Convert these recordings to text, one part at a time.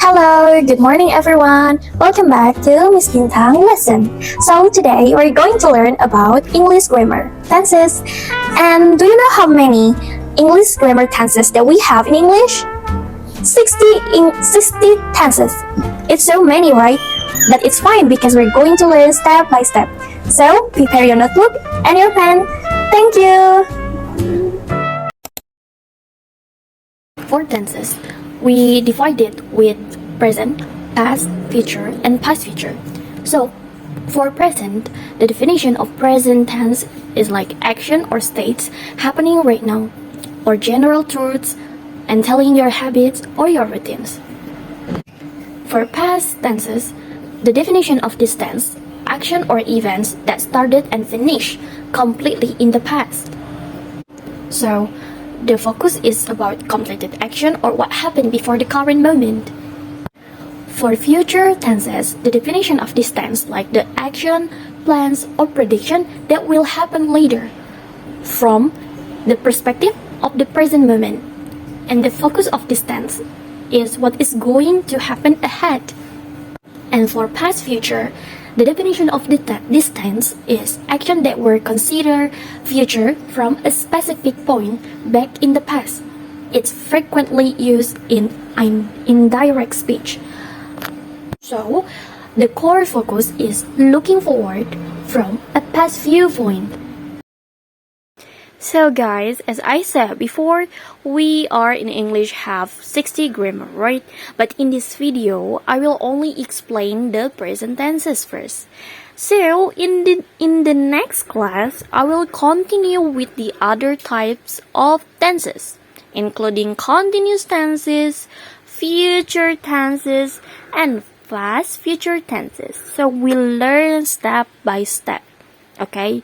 Hello, good morning everyone. Welcome back to Miss Bintang lesson. So today we're going to learn about English grammar tenses. And do you know how many English grammar tenses that we have in English? 60 tenses. It's so many, right? But it's fine because we're going to learn step by step. So prepare your notebook and your pen. Thank you. For tenses, we divide it with present, past, future, and past future. So, for present, the definition of present tense is like action or states happening right now, or general truths and telling your habits or your routines. For past tenses, the definition of this tense, action or events that started and finished completely in the past. So, the focus is about completed action or what happened before the current moment. For future tenses, the definition of this tense like the action, plans, or prediction that will happen later from the perspective of the present moment. And the focus of this tense is what is going to happen ahead. And for past future, the definition of this tense is action that were considered future from a specific point back in the past. It's frequently used in indirect speech. So, the core focus is looking forward from a past viewpoint. So guys, as I said before, we are in English have 60 grammar, right? But in this video, I will only explain the present tenses first. So in the next class, I will continue with the other types of tenses, including continuous tenses, future tenses, and past future tenses. So we'll learn step by step, okay?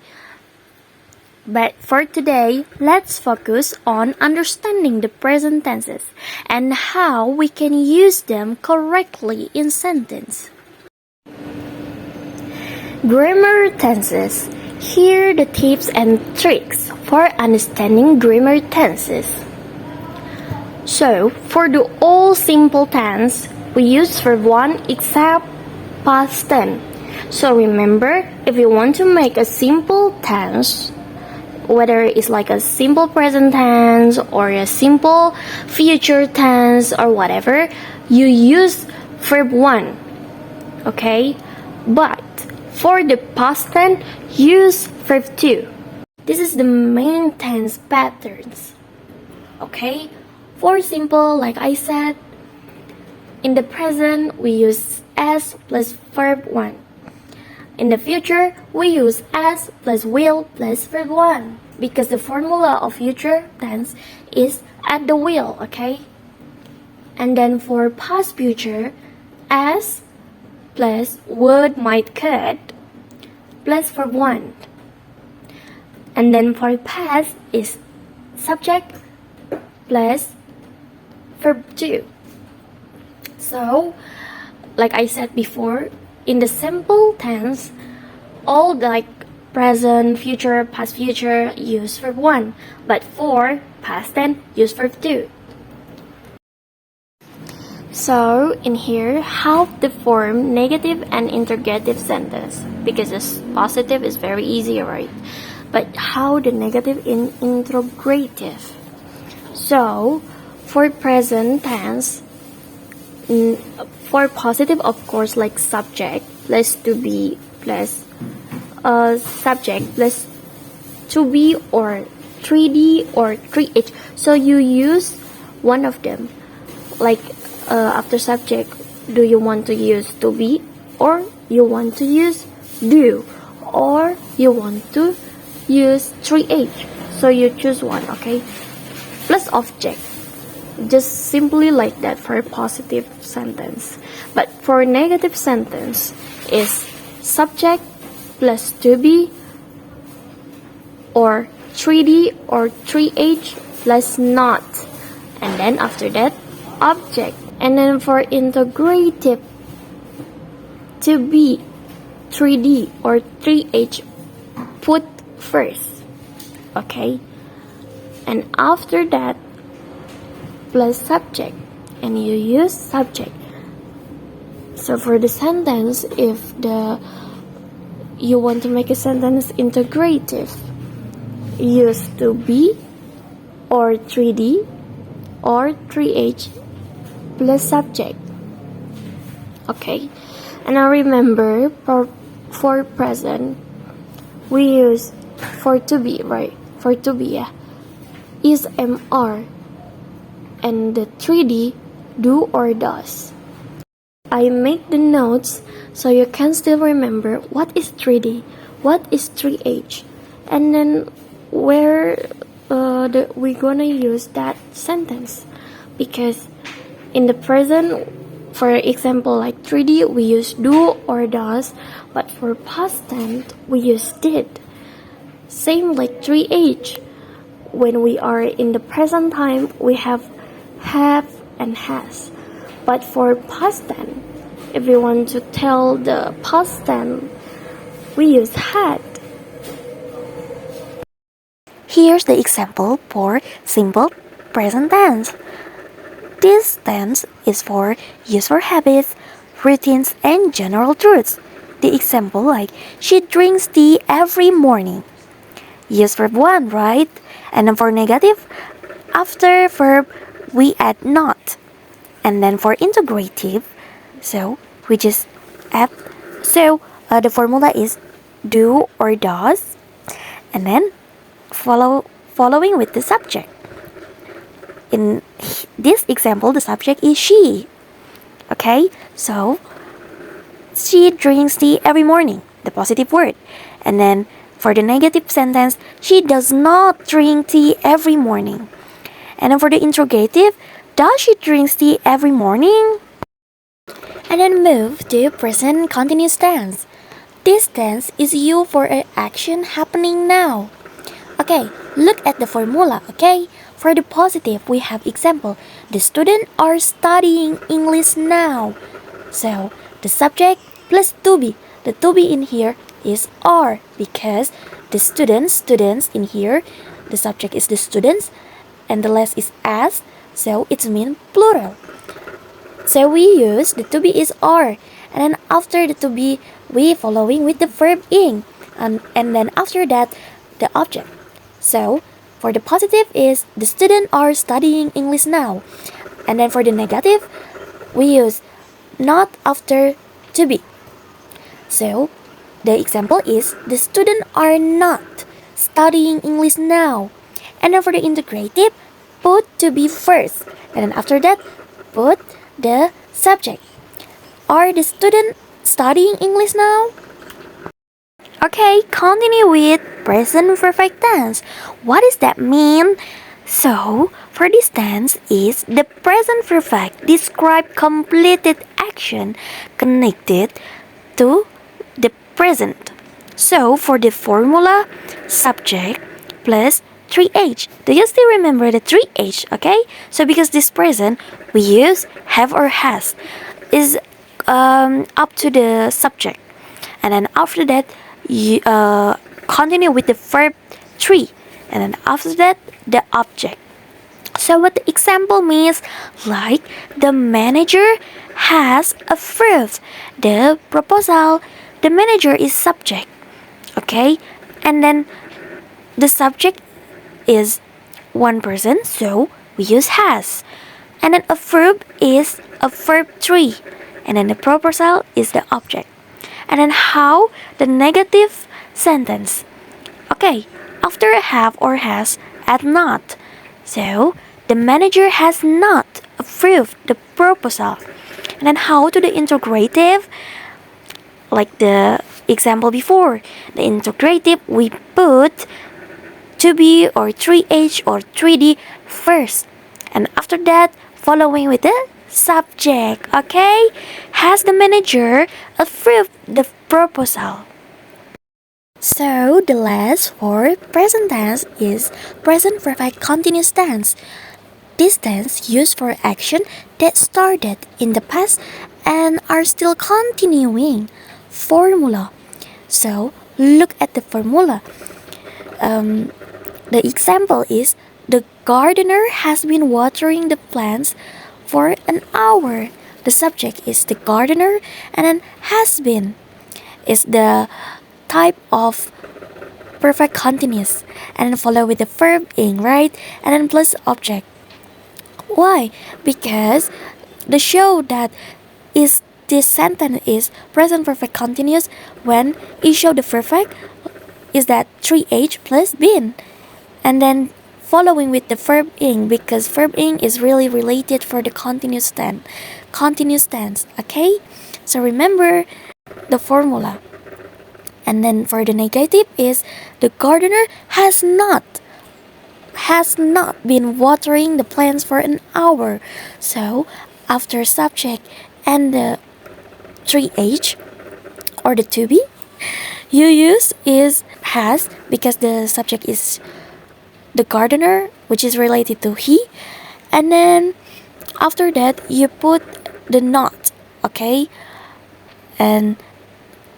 But for today, let's focus on understanding the present tenses and how we can use them correctly in sentence. Grammar tenses. Here are the tips and tricks for understanding grammar tenses. So, for the all simple tense, we use verb 1 except past tense. So remember, if you want to make a simple tense, whether it's like a simple present tense or a simple future tense or whatever, you use verb 1, okay? But for the past tense, use verb 2. This is the main tense patterns, okay? For simple, like I said, in the present, we use S plus verb 1. In the future, we use as plus will plus verb 1 because the formula of future tense is at the will, okay? And then for past future, as plus would, might, could plus verb 1. And then for past is subject plus verb 2. So, like I said before, in the simple tense, all like present, future, past, future use verb 1. But for past tense, use verb 2. So, in here, how to form negative and interrogative sentence. Because this positive is very easy, right? But how the negative in interrogative? So, for present tense, for positive, of course, like subject plus to be plus subject plus to be or 3D or 3H. So you use one of them. Like after subject, do you want to use to be, or you want to use do, or you want to use 3H. So you choose one, okay? Plus object. Just simply like that for a positive sentence. But for negative sentence is subject plus to be or 3D or 3H plus not. And then after that, object. And then for integrative, to be 3D or 3H put first. Okay? And after that, plus subject, and you use subject. So for the sentence, if you want to make a sentence integrative, use to be or 3D or 3H plus subject. Okay, and now remember for present we use for to be, right? For to be, is MR, and the 3D do or does. I make the notes so you can still remember what is 3D, what is 3H, and then where we're gonna use that sentence. Because in the present, for example, like 3D, we use do or does, but for past tense, we use did. Same like 3H. When we are in the present time, we have and has. But for past tense, if we want to tell the past tense, we use had. Here's the example for simple present tense. This tense is for use for habits, routines, and general truths. The example like, she drinks tea every morning. Use verb 1, right? And then for negative, after verb, we add not. And then for integrative, so we just add, the formula is do or does, and then following with the subject. In this example, the subject is she. Okay, so she drinks tea every morning, the positive word. And then for the negative sentence, she does not drink tea every morning. And then for the interrogative, does she drink tea every morning? And then move to present continuous tense. This tense is used for an action happening now. Okay, look at the formula, okay? For the positive, we have example. The students are studying English now. So, the subject plus to be. The to be in here is are because the students in here, the subject is the students and the last is as, so it means plural. So we use the to be is are, and then after the to be, we following with the verb ing, and then after that, the object. So for the positive is the students are studying English now, and then for the negative, we use not after to be. So the example is the students are not studying English now, and then for the integrative, put to be first, and then after that, put the subject. Are the students studying English now? Okay, continue with present perfect tense. What does that mean? So, for this tense is the present perfect describe completed action connected to the present. So, for the formula, subject plus 3H. Do you still remember the 3H? Okay, so because this present we use have or has is up to the subject, and then after that you continue with the verb 3, and then after that the object. So what the example means, like the manager has approved the proposal. The manager is subject, okay, and then the subject is one person, so we use has, and then a verb is a verb 3, and then the proposal is the object. And then how the negative sentence, okay, after have or has, add not. So the manager has not approved the proposal. And then how to the integrative, like the example before, the integrative we put to be or 3H or 3D first, and after that following with the subject. Okay, has the manager approved the proposal? So the last for present tense is present perfect continuous tense. This tense used for action that started in the past and are still continuing. Formula. So look at the formula. The example is the gardener has been watering the plants for an hour. the subject is the gardener, and then has been is the type of perfect continuous, and then follow with the verb ing, right? And then plus object. Why? Because the show that is this sentence is present perfect continuous when it show the perfect is that 3h plus been, and then following with the verb ing, because verb ing is really related for the continuous tense, okay? So remember the formula. And then for the negative is the gardener has not been watering the plants for an hour. So after subject and the 3h or the to be, you use is has, because the subject is the gardener, which is related to he, and then after that you put the not, okay? And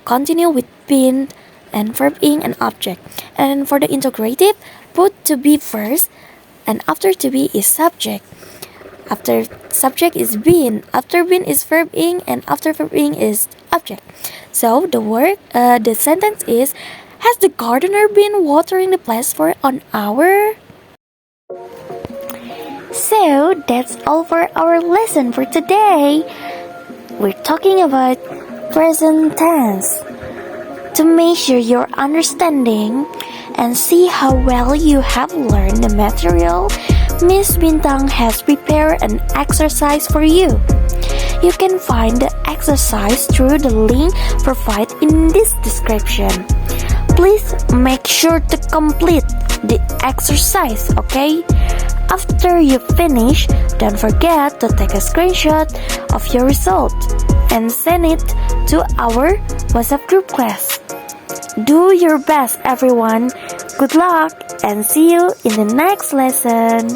continue with been and verb ing and object. And for the integrative, put to be first, and after to be is subject. After subject is been, after been is verb ing, and after verb ing is object. So the sentence is, has the gardener been watering the plants for an hour? So that's all for our lesson for today. We're talking about present tense. To make sure you're understanding and see how well you have learned the material, Miss Bintang has prepared an exercise for you. You can find the exercise through the link provided in this description. Please make sure to complete the exercise, okay? After you finish, don't forget to take a screenshot of your result and send it to our WhatsApp group class. Do your best, everyone. Good luck and see you in the next lesson.